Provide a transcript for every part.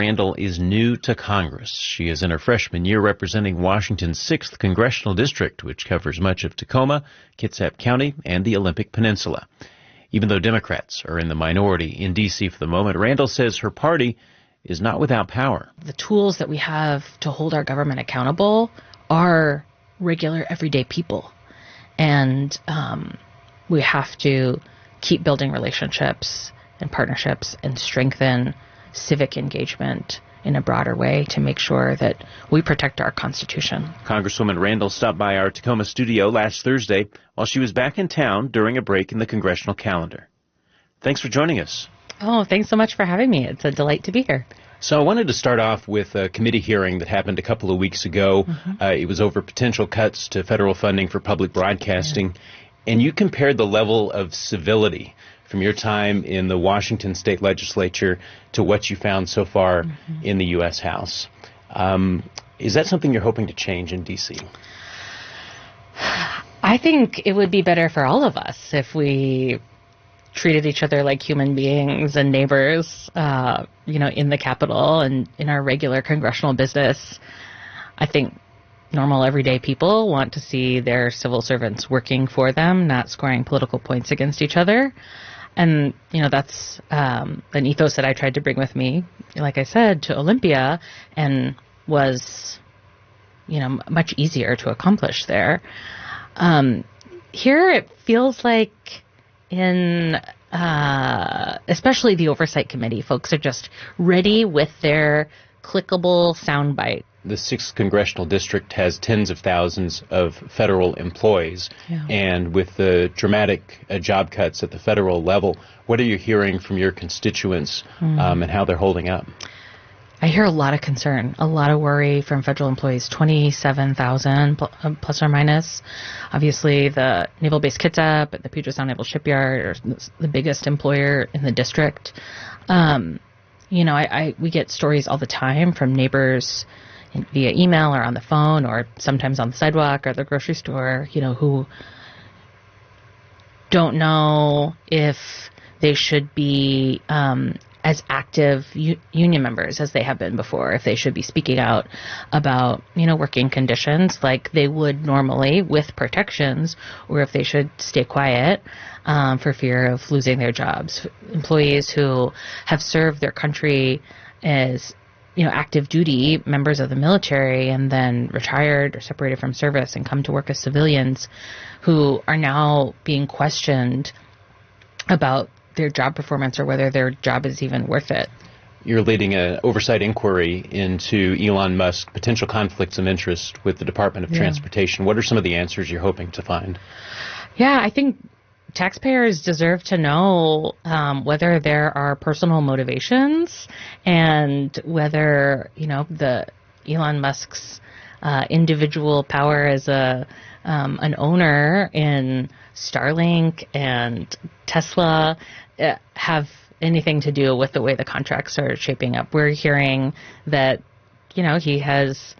Randall is new to Congress. She is in her freshman year representing Washington's 6th Congressional District, which covers much of Tacoma, Kitsap County, and the Olympic Peninsula. Even though Democrats are in the minority in D.C. for the moment, Randall says her party is not without power. The tools that we have to hold our government accountable are regular, everyday people. And we have to keep building relationships and partnerships and strengthen civic engagement in a broader way to make sure that we protect our Constitution. Congresswoman Randall stopped by our Tacoma studio last Thursday while she was back in town during a break in the congressional calendar. Thanks for joining us. Oh, thanks so much for having me. It's a delight to be here. So I wanted to start off with a committee hearing that happened a couple of weeks ago. It was over potential cuts to federal funding for public broadcasting. Yeah. And you compared the level of civility from your time in the Washington state legislature to what you found so far in the U.S. House. Is that something you're hoping to change in D.C.? I think it would be better for all of us if we treated each other like human beings and neighbors, in the Capitol and in our regular congressional business. I think normal, everyday people want to see their civil servants working for them, not scoring political points against each other. And, that's an ethos that I tried to bring with me, like I said, to Olympia, and was, much easier to accomplish there. Here it feels like in especially the Oversight Committee, folks are just ready with their clickable soundbite. The 6th Congressional District has tens of thousands of federal employees. Yeah. And with the dramatic job cuts at the federal level, what are you hearing from your constituents and how they're holding up? I hear a lot of concern, a lot of worry from federal employees, 27,000 plus or minus. Obviously, the Naval Base Kitsap at the Puget Sound Naval Shipyard are the biggest employer in the district. We get stories all the time from neighbors via email or on the phone or sometimes on the sidewalk or the grocery store, who don't know if they should be as active union members as they have been before, if they should be speaking out about, working conditions like they would normally with protections, or if they should stay quiet for fear of losing their jobs. Employees who have served their country as active duty members of the military and then retired or separated from service and come to work as civilians who are now being questioned about their job performance or whether their job is even worth it. You're leading an oversight inquiry into Elon Musk's potential conflicts of interest with the Department of Transportation. What are some of the answers you're hoping to find? Yeah, I think taxpayers deserve to know whether there are personal motivations and whether, the Elon Musk's individual power as an owner in Starlink and Tesla have anything to do with the way the contracts are shaping up. We're hearing that, he has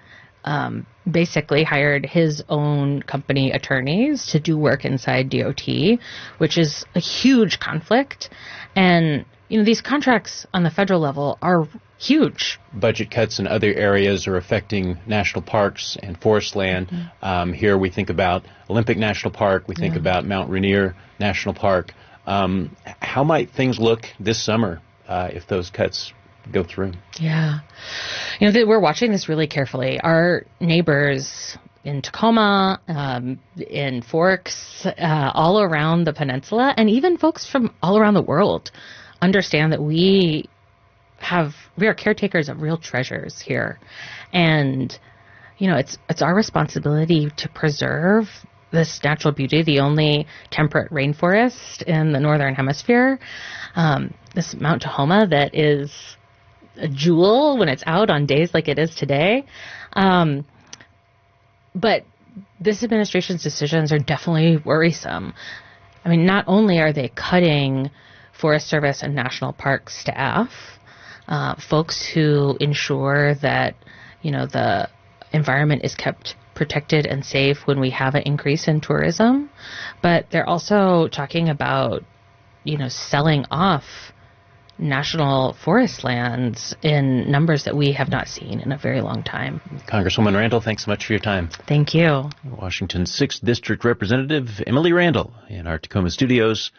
basically hired his own company attorneys to do work inside DOT, which is a huge conflict. And, these contracts on the federal level are huge. Budget cuts in other areas are affecting national parks and forest land. Here we think about Olympic National Park. We think about Mount Rainier National Park. How might things look this summer if those cuts go through? Yeah. We're watching this really carefully. Our neighbors in Tacoma, in Forks, all around the peninsula, and even folks from all around the world understand that we are caretakers of real treasures here. And, it's our responsibility to preserve this natural beauty, the only temperate rainforest in the Northern Hemisphere, this Mount Tahoma that is a jewel when it's out on days like it is today. But this administration's decisions are definitely worrisome. I mean, not only are they cutting Forest Service and National Park staff, folks who ensure that, the environment is kept protected and safe when we have an increase in tourism, but they're also talking about, selling off national forest lands in numbers that we have not seen in a very long time. Congresswoman Randall, thanks so much for your time. Thank you. Washington's 6th District Representative Emily Randall in our Tacoma studios.